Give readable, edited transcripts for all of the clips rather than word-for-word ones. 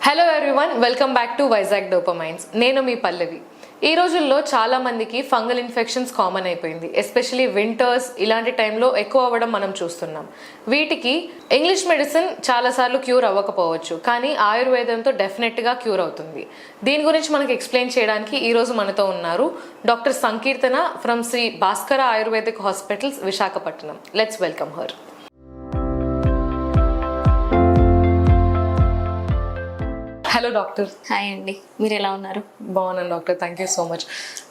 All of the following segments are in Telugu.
Hello everyone, welcome back to Vizag dopamines. నేను మీ పల్లవి. ఈ రోజుల్లో చాలా మందికి ఫంగల్ ఇన్ఫెక్షన్స్ కామన్ అయిపోయింది. ఎస్పెషలీ వింటర్స్ ఇలాంటి టైంలో ఎక్కువ అవ్వడం మనం చూస్తున్నాం. వీటికి ఇంగ్లీష్ మెడిసిన్ చాలాసార్లు క్యూర్ అవ్వకపోవచ్చు, కానీ ఆయుర్వేదంతో డెఫినెట్గా క్యూర్ అవుతుంది. దీని గురించి మనకి ఎక్స్ప్లెయిన్ చేయడానికి ఈరోజు మనతో ఉన్నారు doctor Sankeertana from Sri Bhaskara ayurvedic hospitals, Visakhapatnam. Let's welcome her. Hello doctor. Hi అండి, మీరు ఎలా ఉన్నారు? బాగున్నాను doctor, thank you so much.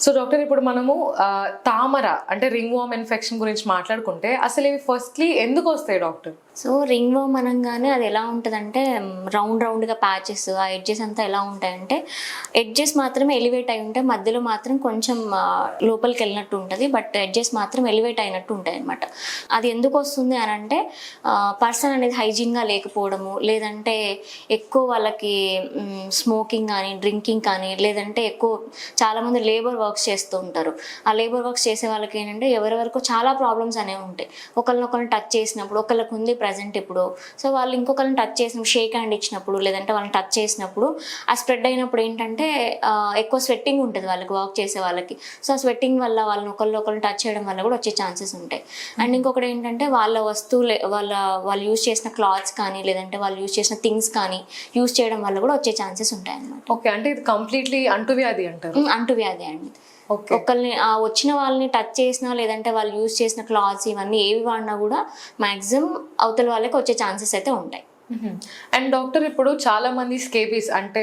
So doctor, ఇప్పుడు మనము తామర అంటే రింగ్ వార్మ్ ఇన్ఫెక్షన్ గురించి మాట్లాడుకుంటే అసలు ఇవి ఫస్ట్లీ ఎందుకు వస్తాయి డాక్టర్? సో రింగ్ వార్మ్ అనగానే అది ఎలా ఉంటుందంటే రౌండ్గా ప్యాచెస్, ఆ ఎడ్జెస్ అంతా ఎలా ఉంటాయంటే ఎడ్జెస్ మాత్రమే ఎలివేట్ అయి ఉంటాయి, మధ్యలో మాత్రం కొంచెం లోపలికి వెళ్ళినట్టు ఉంటుంది, బట్ ఎడ్జెస్ మాత్రం ఎలివేట్ అయినట్టు ఉంటాయి అనమాట. అది ఎందుకు వస్తుంది అని అంటే పర్సన్ అనేది హైజీన్గా లేకపోవడము, లేదంటే ఎక్కువ వాళ్ళకి స్మోకింగ్ కానీ డ్రింకింగ్ కానీ, లేదంటే ఎక్కువ చాలామంది లేబర్ వర్క్స్ చేస్తూ ఉంటారు. ఆ లేబర్ వర్క్స్ చేసే వాళ్ళకి ఏంటంటే ఎవరెవరికో చాలా ప్రాబ్లమ్స్ అనేవి ఉంటాయి. ఒకరినొకరిని టచ్ చేసినప్పుడు, ఒకళ్ళకి ఉంది ప్రజెంట్ ఇప్పుడు, సో వాళ్ళు ఇంకొకరిని టచ్ చేసినప్పుడు, షేక్ హ్యాండ్ ఇచ్చినప్పుడు, లేదంటే వాళ్ళని టచ్ చేసినప్పుడు ఆ స్ప్రెడ్ అయినప్పుడు ఏంటంటే ఎక్కువ స్వెట్టింగ్ ఉంటుంది వాళ్ళకి, వర్క్ చేసే వాళ్ళకి. సో ఆ స్వెట్టింగ్ వల్ల వాళ్ళని ఒకరిని టచ్ చేయడం వల్ల కూడా వచ్చే ఛాన్సెస్ ఉంటాయి. అండ్ ఇంకొకటి ఏంటంటే వాళ్ళ వస్తువులు, వాళ్ళు యూజ్ చేసిన క్లాత్స్ కానీ, లేదంటే వాళ్ళు యూజ్ చేసిన థింగ్స్ కానీ యూజ్ చేయడం వల్ల కూడా వచ్చే ఛాన్సెస్ ఉంటాయి అన్నమాట. ఓకే, అంటే ఇది కంప్లీట్లీ అంటువ్యాధి అంటారు? అంటువ్యాధి అండి. ఒకరిని వచ్చిన వాళ్ళని టచ్ చేసినా, లేదంటే వాళ్ళు యూజ్ చేసిన క్లాత్స్ ఇవన్నీ ఏవి వాడినా కూడా మాక్సిమం అవతల వాళ్ళకి వచ్చే ఛాన్సెస్ అయితే ఉంటాయి. అండ్ డాక్టర్, ఇప్పుడు చాలా మంది స్కేబీస్ అంటే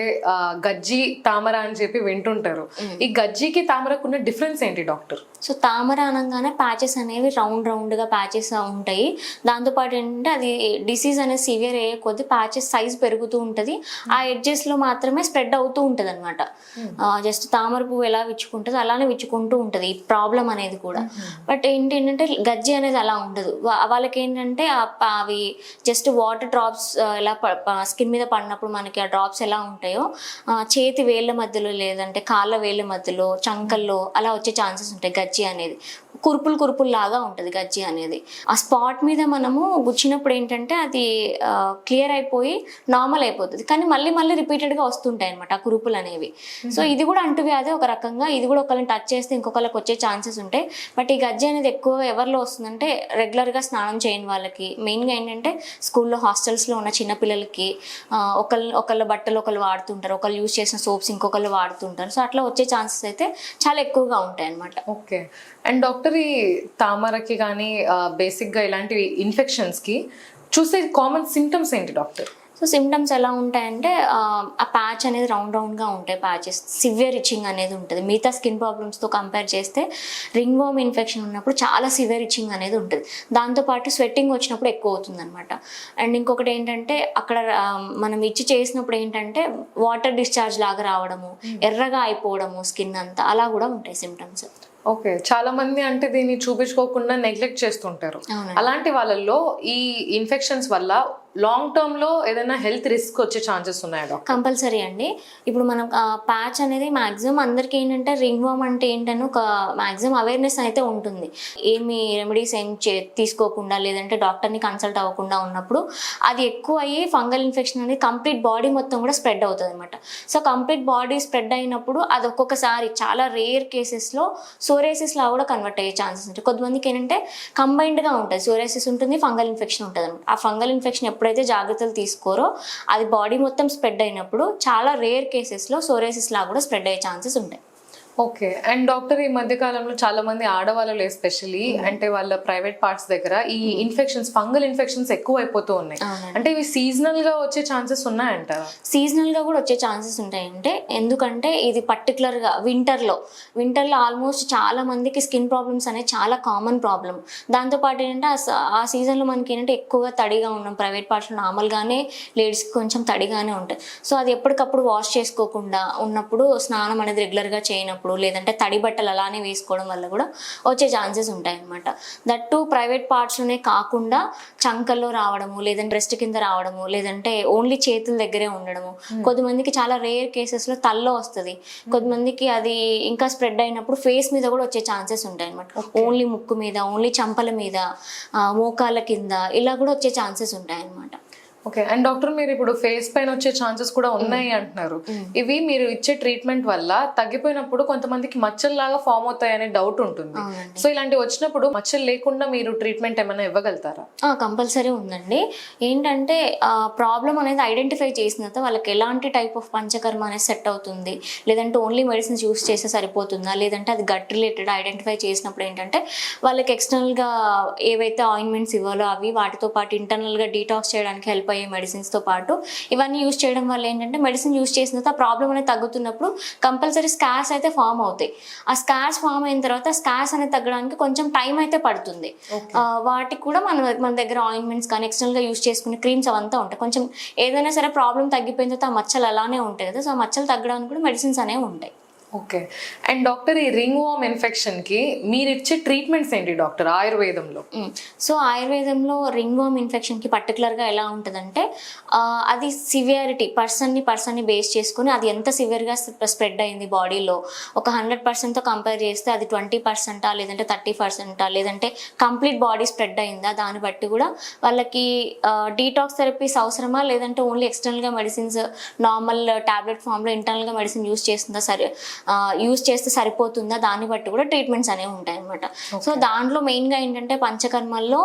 గజ్జి తామర అని చెప్పి వింటుంటారు. ఈ గజ్జికి తామరకు ఉన్న డిఫరెన్స్ ఏంటి డాక్టర్? సో తామర అనగానే ప్యాచెస్ అనేవి రౌండ్గా ప్యాచెస్ ఉంటాయి. దాంతోపాటు ఏంటంటే అది డిసీజ్ అనేది సివియర్ అయ్యే కొద్ది ప్యాచెస్ సైజ్ పెరుగుతూ ఉంటుంది, ఆ ఎడ్జెస్లో మాత్రమే స్ప్రెడ్ అవుతూ ఉంటుంది అనమాట. జస్ట్ తామర పువ్వు ఎలా విచ్చుకుంటుందో అలానే విచ్చుకుంటూ ఉంటుంది ఈ ప్రాబ్లం అనేది కూడా. బట్ ఏంటంటే గజ్జి అనేది అలా ఉండదు. వాళ్ళకి ఏంటంటే అవి జస్ట్ వాటర్ డ్రాప్స్ ఎలా స్కిన్ మీద పడినప్పుడు మనకి ఆ డ్రాప్స్ ఎలా ఉంటాయో చేతి వేళ్ళ మధ్యలో, లేదంటే కాళ్ళ వేళ్ళ మధ్యలో, చంకల్లో అలా వచ్చే ఛాన్సెస్ ఉంటాయి. గజ్జి అనేది కురుపులు లాగా ఉంటుంది గజ్జి అనేది. ఆ స్పాట్ మీద మనము గుచ్చినప్పుడు ఏంటంటే అది క్లియర్ అయిపోయి నార్మల్ అయిపోతుంది, కానీ మళ్ళీ రిపీటెడ్గా వస్తుంటాయి అనమాట ఆ కురుపులు అనేవి. సో ఇది కూడా అంటువ్యాధి ఒక రకంగా. ఇది కూడా ఒకరిని టచ్ చేస్తే ఇంకొకరికి వచ్చే ఛాన్సెస్ ఉంటాయి. బట్ ఈ గజ్జి అనేది ఎక్కువ ఎవరిలో వస్తుందంటే రెగ్యులర్గా స్నానం చేయని వాళ్ళకి, మెయిన్గా ఏంటంటే స్కూల్లో హాస్టల్స్లో ఉన్న చిన్నపిల్లలకి, ఒకళ్ళ బట్టలు ఒకళ్ళు వాడుతుంటారు, ఒకళ్ళు యూజ్ చేసిన సోప్స్ ఇంకొకళ్ళు వాడుతుంటారు. సో అట్లా వచ్చే ఛాన్సెస్ అయితే చాలా ఎక్కువగా ఉంటాయి అనమాట. ఓకే. అండ్ డాక్టర్, ఈ తామరకి కానీ బేసిక్గా ఇలాంటి ఇన్ఫెక్షన్స్కి చూసే కామన్ సిమ్టమ్స్ ఏంటి డాక్టర్? సో సిమ్టమ్స్ ఎలా ఉంటాయంటే ఆ ప్యాచ్ అనేది రౌండ్గా ఉంటాయి ప్యాచెస్, సివియర్ ఇచ్చింగ్ అనేది ఉంటుంది. మిగతా స్కిన్ ప్రాబ్లమ్స్తో కంపేర్ చేస్తే రింగ్ వార్మ్ ఇన్ఫెక్షన్ ఉన్నప్పుడు చాలా సివియర్ ఇచ్చింగ్ అనేది ఉంటుంది. దాంతోపాటు స్వెట్టింగ్ వచ్చినప్పుడు ఎక్కువ అవుతుంది అనమాట. అండ్ ఇంకొకటి ఏంటంటే అక్కడ మనం ఇచ్చి చేసినప్పుడు ఏంటంటే వాటర్ డిశ్చార్జ్ లాగా రావడము, ఎర్రగా అయిపోవడము స్కిన్ అంతా, అలా కూడా ఉంటాయి సిమ్టమ్స్. ఓకే, చాలా మంది అంటే దీన్ని చూపించుకోకుండా నెగ్లెక్ట్ చేస్తుంటారు. అలాంటి వాళ్ళల్లో ఈ ఇన్ఫెక్షన్స్ వల్ల లాంగ్ టర్మ్ లో ఏదైనా హెల్త్ రిస్క్ వచ్చే ఛాన్సెస్ ఉన్నాయా డాక్టర్? కంపల్సరీ అండి. ఇప్పుడు మనం ప్యాచ్ అనేది మాక్సిమం అందరికి ఏంటంటే రింగ్ వార్మ్ అంటే ఏంటని ఒక మాక్సిమం అవేర్నెస్ అయితే ఉంటుంది. ఏమి రెమెడీస్ తీసుకోకుండా, లేదంటే డాక్టర్ని కన్సల్ట్ అవ్వకుండా ఉన్నప్పుడు అది ఎక్కువ అయ్యి ఫంగల్ ఇన్ఫెక్షన్ అనేది కంప్లీట్ బాడీ మొత్తం కూడా స్ప్రెడ్ అవుతుంది అనమాట. సో కంప్లీట్ బాడీ స్ప్రెడ్ అయినప్పుడు అది ఒక్కొక్కసారి చాలా రేర్ కేసెస్లో సోరేసిస్ లా కూడా కన్వర్ట్ అయ్యే ఛాన్సెస్ ఉంటాయి. కొంతమందికి ఏంటంటే కంబైన్డ్గా ఉంటుంది, సోరేసిస్ ఉంటుంది, ఫంగల్ ఇన్ఫెక్షన్ ఉంటుంది అనమాట. ఆ ఫంగల్ ఇన్ఫెక్షన్ ఎప్పుడైతే జాగ్రత్తలు తీసుకోరో అది బాడీ మొత్తం స్ప్రెడ్ అయినప్పుడు చాలా రేర్ కేసెస్లో సోరేసిస్ లా కూడా స్ప్రెడ్ అయ్యే ఛాన్సెస్ ఉంటాయి. ఓకే. అండ్ డాక్టర్, ఈ మధ్య కాలంలో చాలా మంది ఆడవాళ్ళు ఎస్పెషల్లీ అంటే వాళ్ళ ప్రైవేట్ పార్ట్స్ దగ్గర ఈ ఇన్ఫెక్షన్స్, ఫంగల్ ఇన్ఫెక్షన్స్ ఎక్కువ అయిపోతూ ఉన్నాయి. అంటే ఇవి సీజనల్ గా వచ్చే ఛాన్సెస్ ఉన్నాయంటారా? సీజనల్ గా కూడా వచ్చే ఛాన్సెస్ ఉంటాయంటే, ఎందుకంటే ఇది పర్టికులర్ గా వింటర్లో ఆల్మోస్ట్ చాలా మందికి స్కిన్ ప్రాబ్లమ్స్ అనేది చాలా కామన్ ప్రాబ్లమ్. దాంతోపాటు ఏంటంటే ఆ సీజన్లో మనకి ఏంటంటే ఎక్కువగా తడిగా ఉన్నాం, ప్రైవేట్ పార్ట్స్లో నార్మల్గానే లేడీస్కి కొంచెం తడిగానే ఉంటాయి. సో అది ఎప్పటికప్పుడు వాష్ చేసుకోకుండా ఉన్నప్పుడు, స్నానం అనేది రెగ్యులర్గా చేయనప్పుడు, లేదంటే తడి బట్టలు అలానే వేసుకోవడం వల్ల కూడా వచ్చే ఛాన్సెస్ ఉంటాయి అనమాట. దట్టు ప్రైవేట్ పార్ట్స్లోనే కాకుండా చంకల్లో రావడము, లేదంటే బ్రెస్ట్ కింద రావడము, లేదంటే ఓన్లీ చేతుల దగ్గరే ఉండడము. కొంతమందికి చాలా రేర్ కేసెస్లో తల్లో వస్తుంది, కొంతమందికి అది ఇంకా స్ప్రెడ్ అయినప్పుడు ఫేస్ మీద కూడా వచ్చే ఛాన్సెస్ ఉంటాయి అనమాట. ఓన్లీ ముక్కు మీద, ఓన్లీ చంపల మీద, మోకాళ్ళ కింద ఇలా కూడా వచ్చే ఛాన్సెస్ ఉంటాయి అనమాట. ఓకే. అండ్ డాక్టర్ మీరు ఇప్పుడు ఫేస్ పైన వచ్చే ఛాన్సెస్ కూడా ఉన్నాయి అంటున్నారు. ఇవి మీరు ఇచ్చే ట్రీట్మెంట్ వల్ల తగ్గిపోయినప్పుడు కొంతమందికి మచ్చలు లాగా ఫామ్ అవుతాయి అనే డౌట్ ఉంటుంది. సో ఇలాంటివి వచ్చినప్పుడు మచ్చలు లేకుండా మీరు ట్రీట్మెంట్ ఏమైనా ఇవ్వగలుగుతారా? కంపల్సరీ ఉందండి. ఏంటంటే ప్రాబ్లం అనేది ఐడెంటిఫై చేసిన తర్వాత వాళ్ళకి ఎలాంటి టైప్ ఆఫ్ పంచకర్మ అనేది సెట్ అవుతుంది, లేదంటే ఓన్లీ మెడిసిన్స్ యూస్ చేస్తే సరిపోతుందా, లేదంటే అది గట్ రిలేటెడ్ ఐడెంటిఫై చేసినప్పుడు ఏంటంటే వాళ్ళకి ఎక్స్టర్నల్గా ఏవైతే ఆయింట్మెంట్స్ ఇవ్వాలో అవి, వాటితో పాటు ఇంటర్నల్గా డీటాక్స్ చేయడానికి హెల్ప్ అయ్యే మెడిసిన్స్తో పాటు ఇవన్నీ యూస్ చేయడం వల్ల ఏంటంటే మెడిసిన్ యూస్ చేసిన తర్వాత ప్రాబ్లం అనేది తగ్గుతున్నప్పుడు కంపల్సరీ స్కార్స్ అయితే ఫామ్ అవుతాయి. ఆ స్కార్స్ ఫామ్ అయిన తర్వాత స్కార్స్ అనేది తగ్గడానికి కొంచెం టైం అయితే పడుతుంది. వాటికి కూడా మన దగ్గర ఆయింట్మెంట్స్ కానీ ఎక్స్టర్నల్గా యూస్ చేసుకునే క్రీమ్స్ అవంతా ఉంటాయి. కొంచెం ఏదైనా సరే ప్రాబ్లం తగ్గిపోయిన తర్వాత ఆ మచ్చలు అలానే ఉంటాయి కదా, సో ఆ మచ్చలు తగ్గడానికి కూడా మెడిసిన్స్ అనేవి ఉంటాయి. ఓకే. అండ్ డాక్టర్ ఈ రింగ్ వార్మ్ ఇన్ఫెక్షన్ కి మీరు ఇచ్చే ట్రీట్మెంట్స్ ఏంటి డాక్టర్ ఆయుర్వేదంలో? సో ఆయుర్వేదంలో రింగ్ వార్మ్ ఇన్ఫెక్షన్ కి పర్టికులర్గా ఎలా ఉంటుందంటే అది సివియారిటీ పర్సన్ని బేస్ చేసుకుని అది ఎంత సివియర్గా స్ప్రెడ్ అయింది బాడీలో, ఒక 100%తో కంపేర్ చేస్తే అది 20%, లేదంటే 30%, లేదంటే కంప్లీట్ బాడీ స్ప్రెడ్ అయిందా, దాన్ని బట్టి కూడా వాళ్ళకి డీటాక్స్ థెరపీస్ అవసరమా, లేదంటే ఓన్లీ ఎక్స్టర్నల్గా మెడిసిన్స్ నార్మల్ టాబ్లెట్ ఫామ్లో ఇంటర్నల్గా మెడిసిన్ యూస్ చేస్తే సరిపోతుందా, దాన్ని బట్టి కూడా ట్రీట్మెంట్స్ అనేవి ఉంటాయి అనమాట. సో దాంట్లో మెయిన్గా ఏంటంటే పంచకర్మల్లో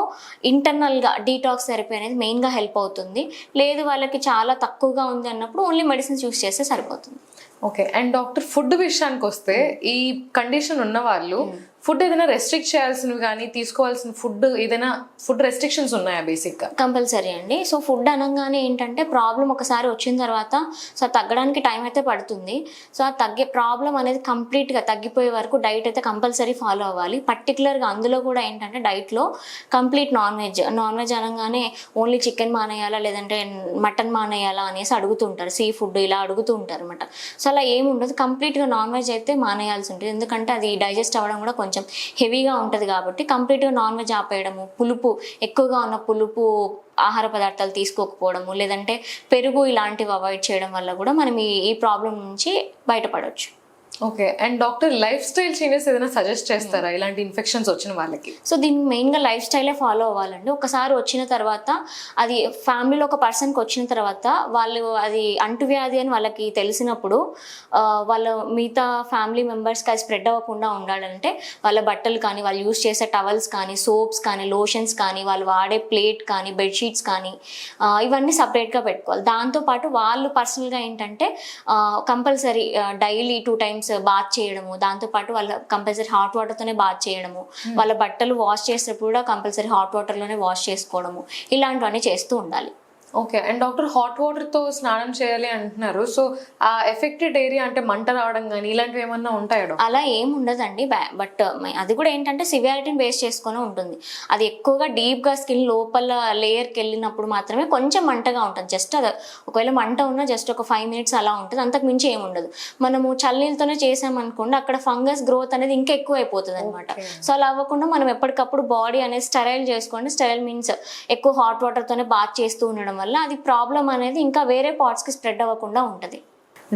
ఇంటర్నల్గా డీటాక్స్ థెరపీ అనేది మెయిన్గా హెల్ప్ అవుతుంది. లేదు వాళ్ళకి చాలా తక్కువగా ఉంది అన్నప్పుడు ఓన్లీ మెడిసిన్స్ యూస్ చేస్తే సరిపోతుంది. ఓకే. అండ్ డాక్టర్ ఫుడ్ విషయానికి వస్తే ఈ కండిషన్ ఉన్న వాళ్ళు ఫుడ్ ఏదైనా రెస్ట్రిక్ట్ చేయాల్సినవి కానీ తీసుకోవాల్సిన ఏదైనా ఫుడ్ రెస్ట్రిక్షన్స్ ఉన్నాయా బేసిక్గా? కంపల్సరీ అండి. సో ఫుడ్ అనగానే ఏంటంటే ప్రాబ్లం ఒకసారి వచ్చిన తర్వాత సో తగ్గడానికి టైం అయితే పడుతుంది. సో ఆ ప్రాబ్లం అనేది కంప్లీట్గా తగ్గిపోయే వరకు డైట్ అయితే కంపల్సరీ ఫాలో అవ్వాలి. పర్టికులర్గా అందులో కూడా ఏంటంటే డైట్లో కంప్లీట్ నాన్ వెజ్ అనగానే ఓన్లీ చికెన్ మానేయాలా, లేదంటే మటన్ మానేయాలా అనేసి అడుగుతుంటారు, సీ ఫుడ్ ఇలా అడుగుతూ ఉంటారు అనమాట. సో అలా ఏమి ఉండదు, కంప్లీట్గా నాన్ వెజ్ అయితే మానేయాల్సి ఉంటుంది. ఎందుకంటే అది డైజెస్ట్ అవ్వడం కూడా కొంచెం హెవీగా ఉంటుంది కాబట్టి కంప్లీట్గా నాన్ వెజ్ ఆపేయడము, ఎక్కువగా ఉన్న పులుపు ఆహార పదార్థాలు తీసుకోకపోవడము, లేదంటే పెరుగు ఇలాంటివి అవాయిడ్ చేయడం వల్ల కూడా మనం ఈ ప్రాబ్లం నుంచి బయటపడవచ్చు. Okay. And doctor life style changes ఏదైనా సజెస్ట్ చేస్తారా ఇలాంటి ఇన్ఫెక్షన్స్ వచ్చిన వాళ్ళకి? సో దీనికి మెయిన్గా లైఫ్ స్టైలే ఫాలో అవ్వాలండి. ఒకసారి వచ్చిన తర్వాత అది ఫ్యామిలీలో ఒక పర్సన్కి వచ్చిన తర్వాత వాళ్ళు అది అంటువ్యాధి అని వాళ్ళకి తెలిసినప్పుడు వాళ్ళ మిగతా ఫ్యామిలీ మెంబర్స్కి అది స్ప్రెడ్ అవ్వకుండా ఉండాలంటే వాళ్ళ బట్టలు కానీ, వాళ్ళు యూస్ చేసే టవల్స్ కానీ, సోప్స్ కానీ, లోషన్స్ కానీ, వాళ్ళు వాడే ప్లేట్ కానీ, బెడ్షీట్స్ కానీ ఇవన్నీ సపరేట్గా పెట్టుకోవాలి. దాంతోపాటు వాళ్ళు పర్సనల్గా ఏంటంటే కంపల్సరీ డైలీ 2 times బాత్ చేయడము, దాంతోపాటు వాళ్ళ కంపల్సరీ హాట్ వాటర్తోనే బాత్ చేయడము, వాళ్ళ బట్టలు వాష్ చేసేటప్పుడు కూడా కంపల్సరీ హాట్ వాటర్లోనే వాష్ చేసుకోవడము, ఇలాంటివన్నీ చేస్తూ ఉండాలి. ఓకే. అండ్ డాక్టర్ హాట్ వాటర్తో స్నానం చేయాలి అంటున్నారు. సో ఆ ఎఫెక్టెడ్ ఏరియా అంటే మంట రావడం కానీ ఇలాంటివి ఏమన్నా ఉంటాయా? అలా ఏం ఉండదండి. బట్ అది కూడా ఏంటంటే సివియారిటీని బేస్ చేసుకొని ఉంటుంది. అది ఎక్కువగా డీప్గా స్కిన్ లోపల లేయర్కి వెళ్ళినప్పుడు మాత్రమే కొంచెం మంటగా ఉంటుంది. జస్ట్ అది ఒకవేళ మంట ఉన్నా జస్ట్ ఒక 5 minutes అలా ఉంటుంది, అంతకు మించి ఏమి ఉండదు. మనము చల్లనీళ్ళతోనే చేసామనుకోండి అక్కడ ఫంగస్ గ్రోత్ అనేది ఇంకా ఎక్కువ అయిపోతుంది అనమాట. సో అలా అవ్వకుండా మనం ఎప్పటికప్పుడు బాడీ అనేది స్టెరైల్ చేసుకోండి. స్టెరైల్ మీన్స్ ఎక్కువ హాట్ వాటర్తోనే బాత్ చేస్తూ ఉండడం వల్ల అది ప్రాబ్లం అనేది ఇంకా వేరే పార్ట్స్కి స్ప్రెడ్ అవ్వకుండా ఉంటుంది.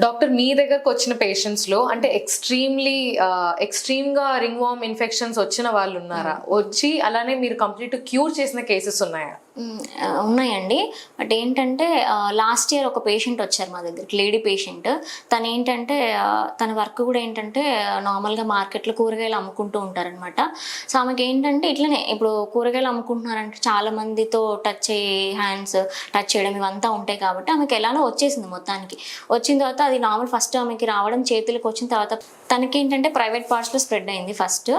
డాక్టర్ మీ దగ్గరకు వచ్చిన పేషెంట్స్ లో అంటే ఎక్స్ట్రీమ్ గా రింగ్ వార్మ్ ఇన్ఫెక్షన్స్ వచ్చిన వాళ్ళు ఉన్నారా? వచ్చి అలానే మీరు కంప్లీట్ క్యూర్ చేసిన కేసెస్ ఉన్నాయా? ఉన్నాయండి. బట్ ఏంటంటే లాస్ట్ ఇయర్ ఒక పేషెంట్ వచ్చారు మా దగ్గరికి, లేడీ పేషెంట్. తను ఏంటంటే తన వర్క్ కూడా ఏంటంటే నార్మల్గా మార్కెట్లో కూరగాయలు అమ్ముకుంటూ ఉంటారనమాట. సో ఆమెకి ఏంటంటే ఇట్లనే ఇప్పుడు కూరగాయలు అమ్ముకుంటున్నారంటే చాలా మందితో హ్యాండ్స్ టచ్ చేయడం ఇవంతా ఉంటాయి కాబట్టి ఆమెకి ఎలానో వచ్చేసింది మొత్తానికి. వచ్చిన తర్వాత అది నార్మల్ ఫస్ట్ ఆమెకి రావడం చేతులకు వచ్చిన తర్వాత తనకి ఏంటంటే ప్రైవేట్ పార్ట్స్లో స్ప్రెడ్ అయింది ఫస్ట్,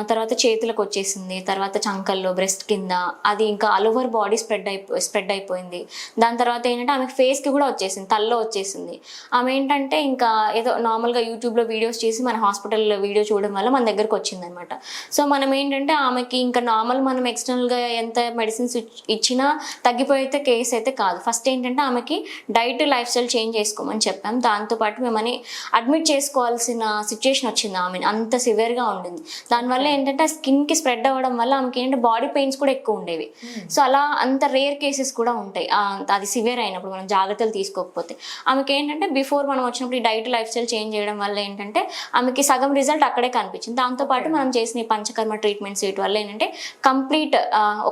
తర్వాత చేతులకు వచ్చేసింది, తర్వాత చంకల్లో, బ్రెస్ట్ కింద, అది ఇంకా ఆల్ ఓవర్ బాడీ స్ప్రెడ్ అయిపోయింది. దాని తర్వాత ఏంటంటే ఆమెకి ఫేస్కి కూడా వచ్చేసింది, తల్లో వచ్చేసింది. ఆమె ఏంటంటే ఇంకా ఏదో నార్మల్గా యూట్యూబ్లో వీడియోస్ చేసి మన హాస్పిటల్ వీడియో చూడడం వల్ల మన దగ్గరకు వచ్చింది అనమాట. సో మనం ఏంటంటే ఆమెకి ఇంకా నార్మల్ మనం ఎక్స్టర్నల్గా ఎంత మెడిసిన్స్ ఇచ్చినా తగ్గిపోయితే కేసు అయితే కాదు. ఫస్ట్ ఏంటంటే ఆమెకి డైట్, లైఫ్ స్టైల్ చేంజ్ చేసుకోమని చెప్పాం. దాంతోపాటు మేమని అడ్మిట్ చేసుకోవాల్సిన సిచ్యుయేషన్ వచ్చింది. ఆమె అంత సివియర్గా ఉండింది. దానివల్ల ఏంటంటే స్కిన్కి స్ప్రెడ్ అవ్వడం వల్ల ఆమెకి ఏంటంటే బాడీ పెయిన్స్ కూడా ఎక్కువ ఉండేవి. సో అలా చాలా అంత రేర్ కేసెస్ కూడా ఉంటాయి. అది సివియర్ అయినప్పుడు మనం జాగ్రత్తలు తీసుకోకపోతే. ఆమెకి ఏంటంటే బిఫోర్ మనం వచ్చినప్పుడు ఈ డైట్ లైఫ్ స్టైల్ చేంజ్ చేయడం వల్ల ఏంటంటే ఆమెకి సగం రిజల్ట్ అక్కడే కనిపించింది. దాంతోపాటు మనం చేసిన ఈ పంచకర్మ ట్రీట్మెంట్స్ వీటి వల్ల ఏంటంటే కంప్లీట్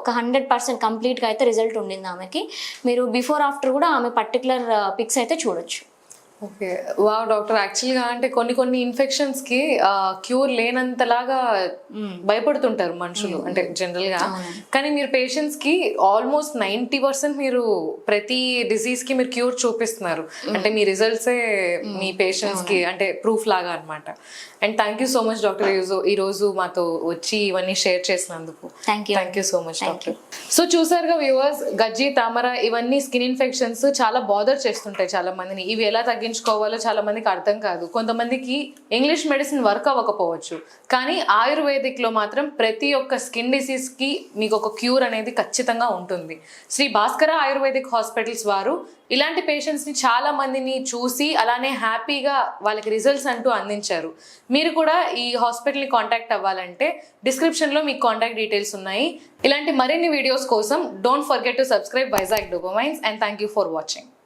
ఒక 100% కంప్లీట్గా అయితే రిజల్ట్ ఉండింది ఆమెకి. మీరు బిఫోర్ ఆఫ్టర్ కూడా ఆమె పర్టికులర్ పిక్స్ అయితే చూడొచ్చు. Okay, wow doctor. యాక్చువల్గా అంటే కొన్ని ఇన్ఫెక్షన్స్కి క్యూర్ లేనంతలాగా భయపడుతుంటారు మనుషులు, అంటే జనరల్గా. కానీ మీరు పేషెంట్స్కి ఆల్మోస్ట్ 90% మీరు ప్రతి డిసీజ్కి మీరు క్యూర్ చూపిస్తున్నారు. అంటే మీ రిజల్ట్సే మీ పేషెంట్స్కి అంటే ప్రూఫ్ లాగా అనమాట. And thank you so much doctor ఈరోజు మాతో వచ్చి ఇవన్నీ షేర్ చేసినందుకు. Thank you so much doctor. So చూసారుగా వ్యూవర్స్, గజ్జి, తామర ఇవన్నీ స్కిన్ ఇన్ఫెక్షన్స్ చాలా బాదర్ చేస్తుంటాయి చాలా మందిని. ఇవి ఎలా తగ్గించుకోవాలో చాలా మందికి అర్థం కాదు. కొంతమందికి ఇంగ్లీష్ మెడిసిన్ వర్క్ అవ్వకపోవచ్చు, కానీ ఆయుర్వేదిక్లో మాత్రం ప్రతి ఒక్క స్కిన్ డిసీజ్కి మీకు ఒక క్యూర్ అనేది ఖచ్చితంగా ఉంటుంది. శ్రీ భాస్కర ఆయుర్వేదిక్ హాస్పిటల్స్ వారు ఇలాంటి పేషెంట్స్ని చాలా మందిని చూసి అలానే హ్యాపీగా వాళ్ళకి రిజల్ట్స్ అంటూ అందించారు. మీరు కూడా ఈ హాస్పిటల్ని కాంటాక్ట్ అవ్వాలంటే డిస్క్రిప్షన్లో మీకు కాంటాక్ట్ డీటెయిల్స్ ఉన్నాయి. ఇలాంటి మరిన్ని వీడియోస్ కోసం don't forget to subscribe Vizag dopamines. And thank you for watching.